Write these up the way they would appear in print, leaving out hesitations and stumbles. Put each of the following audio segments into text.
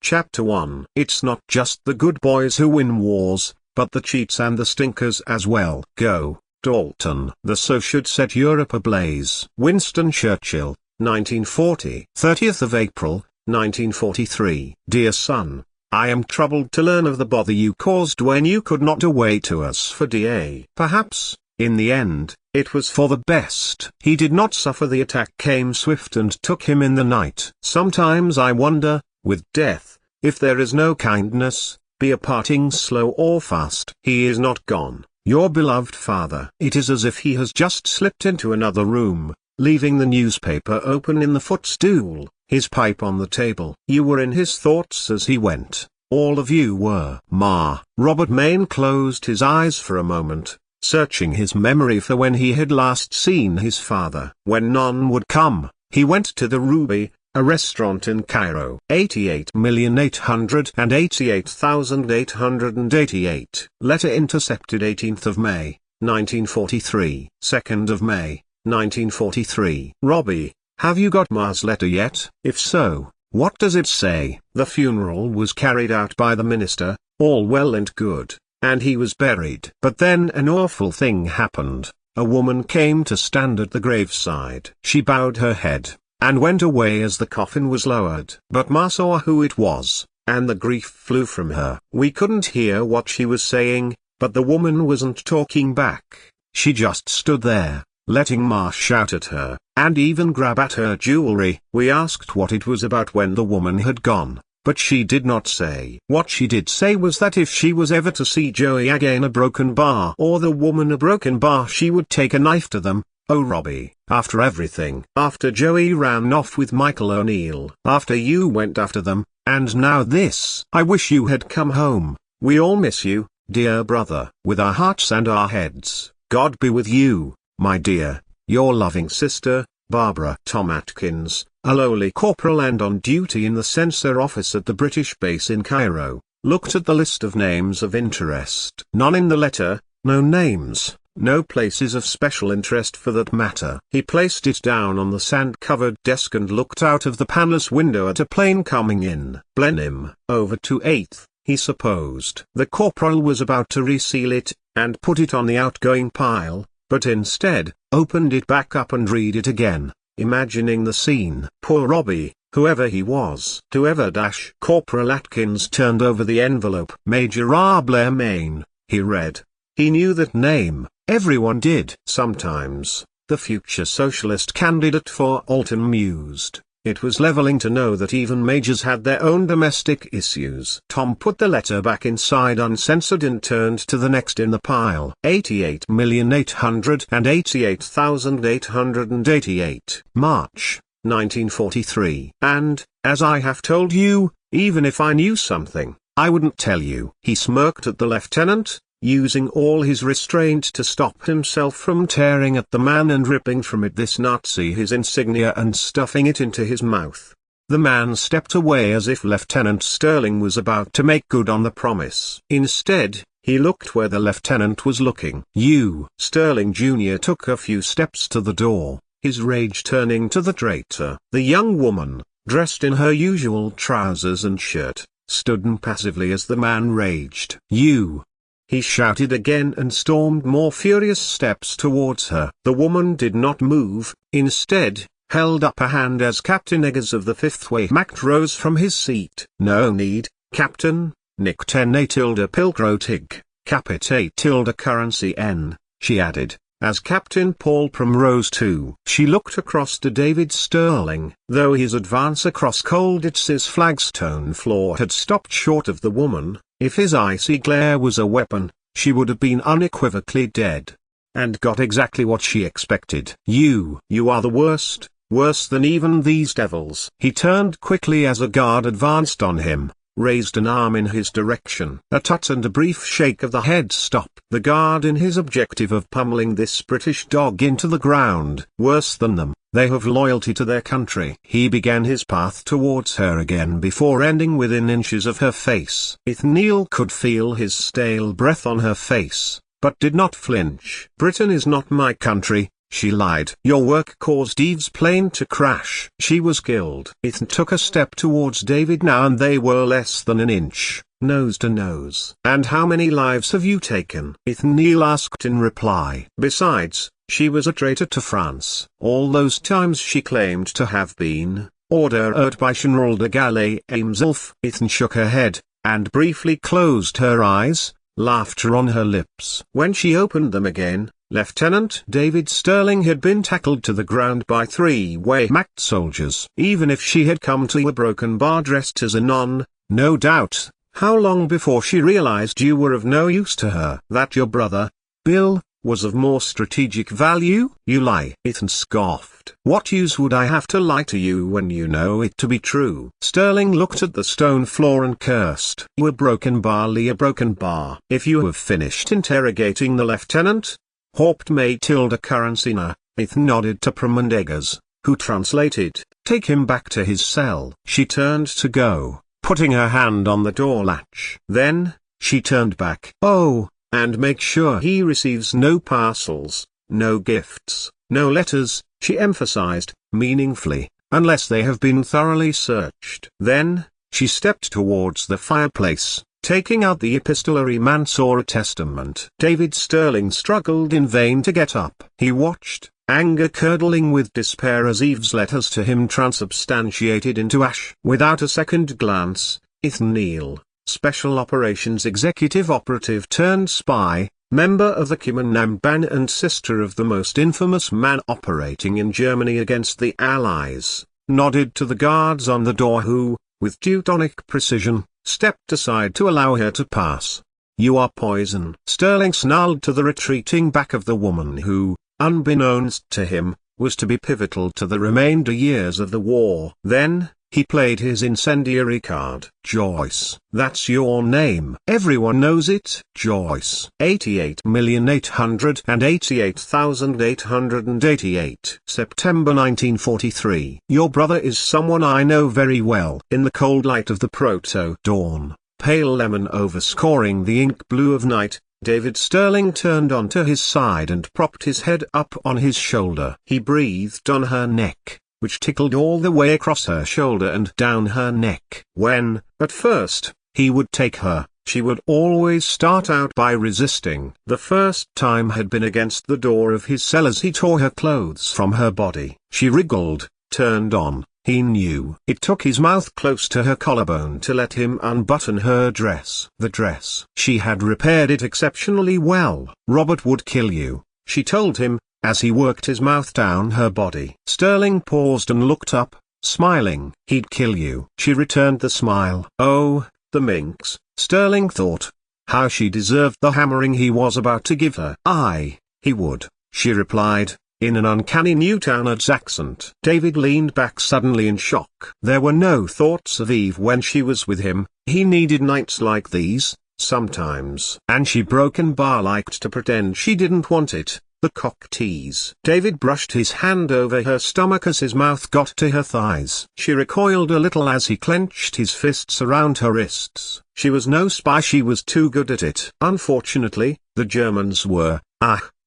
Chapter 1. It's not just the good boys who win wars, but the cheats and the stinkers as well. Go, Dalton. The So should set Europe ablaze. Winston Churchill, 1940. 30th of April, 1943. Dear son, I am troubled to learn of the bother you caused when you could not away to us for DA. Perhaps, in the end, it was for the best. He did not suffer. The attack came swift and took him in the night. Sometimes I wonder, with death, if there is no kindness, be a parting slow or fast. He is not gone, your beloved father. It is as if he has just slipped into another room, leaving the newspaper open in the footstool, his pipe on the table. You were in his thoughts as he went, all of you were. Ma. Robert Maine closed his eyes for a moment, searching his memory for when he had last seen his father. When none would come, he went to the Ruby, a restaurant in Cairo. 88,888,888. Letter intercepted 18th of May, 1943. 2nd of May, 1943. Robbie, have you got Ma's letter yet? If so, what does it say? The funeral was carried out by the minister, all well and good, and he was buried. But then an awful thing happened. A woman came to stand at the graveside. She bowed her head, and went away as the coffin was lowered. But Ma saw who it was, and the grief flew from her. We couldn't hear what she was saying, but the woman wasn't talking back. She just stood there, letting Ma shout at her, and even grab at her jewelry. We asked what it was about when the woman had gone, but she did not say. What she did say was that if she was ever to see Joey again a broken bar or the woman a broken bar, she would take a knife to them. Oh Robbie, after everything. After Joey ran off with Michael O'Neill. After you went after them, and now this. I wish you had come home. We all miss you, dear brother. With our hearts and our heads, God be with you, my dear. Your loving sister, Barbara. Tom Atkins, a lowly corporal and on duty in the censor office at the British base in Cairo, looked at the list of names of interest. None in the letter, no names. No places of special interest for that matter. He placed it down on the sand-covered desk and looked out of the paneless window at a plane coming in. Blenheim, over to 8th, he supposed. The corporal was about to reseal it, and put it on the outgoing pile, but instead, opened it back up and read it again, imagining the scene. Poor Robbie, whoever he was. Whoever dash. Corporal Atkins turned over the envelope. Major Ablaze, Maine, he read. He knew that name. Everyone did. Sometimes, the future socialist candidate for Alton mused, it was leveling to know that even majors had their own domestic issues. Tom put the letter back inside uncensored and turned to the next in the pile. 88,888,888. March, 1943. And, as I have told you, even if I knew something, I wouldn't tell you. He smirked at the lieutenant, using all his restraint to stop himself from tearing at the man and ripping from it this Nazi his insignia and stuffing it into his mouth. The man stepped away as if Lieutenant Sterling was about to make good on the promise. Instead, he looked where the lieutenant was looking. You. Sterling Jr. took a few steps to the door, his rage turning to the traitor. The young woman, dressed in her usual trousers and shirt, stood impassively as the man raged. You. He shouted again and stormed more furious steps towards her. The woman did not move, instead, held up a hand as Captain Eggers of the 5th Wehrmacht rose from his seat. No need, Captain, Nick 10 A tilde Pilgrotig, Capit A tilde currency N, she added, as Captain Paul Prum rose too. She looked across to David Sterling. Though his advance across Colditz's flagstone floor had stopped short of the woman, if his icy glare was a weapon, she would have been unequivocally dead. And got exactly what she expected. You are the worst, worse than even these devils. He turned quickly as a guard advanced on him, raised an arm in his direction. A tut and a brief shake of the head stopped the guard in his objective of pummeling this British dog into the ground. Worse than them, they have loyalty to their country. He began his path towards her again before ending within inches of her face. Ethniel could feel his stale breath on her face, but did not flinch. Britain is not my country, She lied. Your work caused Eve's plane to crash. She was killed. Ethan took a step towards David now and they were less than an inch, nose to nose. And how many lives have you taken? Ethan Neal asked in reply. Besides, she was a traitor to France. All those times she claimed to have been ordered by General de Gaulle himself. Ethan shook her head, and briefly closed her eyes, laughter on her lips. When she opened them again, Lieutenant David Sterling had been tackled to the ground by 3 Wehrmacht soldiers. Even if she had come to a broken bar dressed as a nun, no doubt, how long before she realized you were of no use to her? That your brother, Bill, was of more strategic value? You lie. Ethan scoffed. What use would I have to lie to you when you know it to be true? Sterling looked at the stone floor and cursed. You a broken bar, Lee, a broken bar. If you have finished interrogating the lieutenant, Haupt Matilda Karansina, Ethan nodded to Pramandegas, who translated, take him back to his cell. She turned to go, putting her hand on the door latch. Then, she turned back. Oh, and make sure he receives no parcels, no gifts, no letters, she emphasized, meaningfully, unless they have been thoroughly searched. Then, she stepped towards the fireplace, taking out the epistolary Mansour Testament. David Sterling struggled in vain to get up. He watched, anger curdling with despair as Eve's letters to him transubstantiated into ash. Without a second glance, Ethan Neal, Special Operations Executive Operative turned spy, member of the Kimen Band and sister of the most infamous man operating in Germany against the Allies, nodded to the guards on the door who, with Teutonic precision, stepped aside to allow her to pass. You are poison. Sterling snarled to the retreating back of the woman who, unbeknownst to him, was to be pivotal to the remainder years of the war. Then, he played his incendiary card. Joyce. That's your name. Everyone knows it. Joyce. 88,888,888. September 1943. Your brother is someone I know very well. In the cold light of the proto-dawn, pale lemon overscoring the ink blue of night, David Sterling turned onto his side and propped his head up on his shoulder. He breathed on her neck, which tickled all the way across her shoulder and down her neck. When, at first, he would take her, she would always start out by resisting. The first time had been against the door of his cell as he tore her clothes from her body. She wriggled, turned on, he knew. It took his mouth close to her collarbone to let him unbutton her dress. The dress. She had repaired it exceptionally well. Robert would kill you, she told him, as he worked his mouth down her body. Sterling paused and looked up, smiling. He'd kill you. She returned the smile. Oh, the minx, Sterling thought. How she deserved the hammering he was about to give her. Aye, he would, she replied, in an uncanny Newtownard's accent. David leaned back suddenly in shock. There were no thoughts of Eve when she was with him. He needed nights like these, sometimes. And she broken bar liked to pretend she didn't want it. The cock tease. David brushed his hand over her stomach as his mouth got to her thighs. She recoiled a little as he clenched his fists around her wrists. She was no spy, she was too good at it. Unfortunately, the Germans were,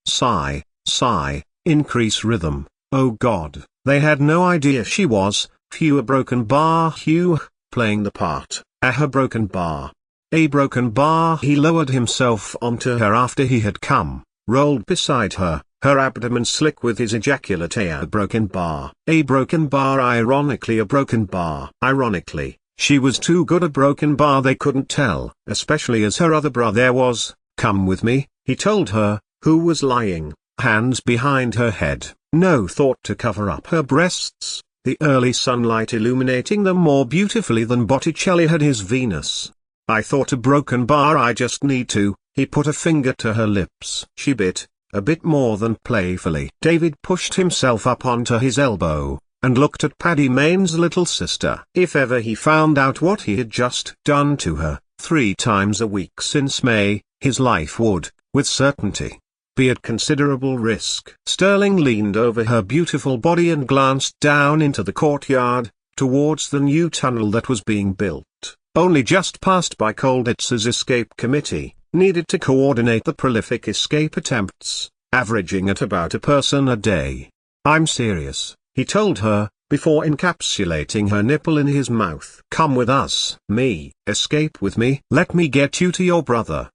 sigh, increase rhythm, oh God. They had no idea she was, Hugh a broken bar, Hugh, playing the part, her broken bar. A broken bar. He lowered himself onto her after he had come, rolled beside her, her abdomen slick with his ejaculate. A broken bar. A broken bar, ironically a broken bar. Ironically, she was too good a broken bar, they couldn't tell, especially as her other brother was. Come with me, he told her, who was lying, hands behind her head, no thought to cover up her breasts, the early sunlight illuminating them more beautifully than Botticelli had his Venus. I thought a broken bar, I just need to. He put a finger to her lips. She bit, a bit more than playfully. David pushed himself up onto his elbow, and looked at Paddy Mayne's little sister. If ever he found out what he had just done to her, 3 times a week since May, his life would, with certainty, be at considerable risk. Sterling leaned over her beautiful body and glanced down into the courtyard, towards the new tunnel that was being built, only just passed by Kolditz's escape committee, needed to coordinate the prolific escape attempts. averaging at about a person a day. I'm serious, he told her, before encapsulating her nipple in his mouth. Come with us. Me, escape with me. Let me get you to your brother.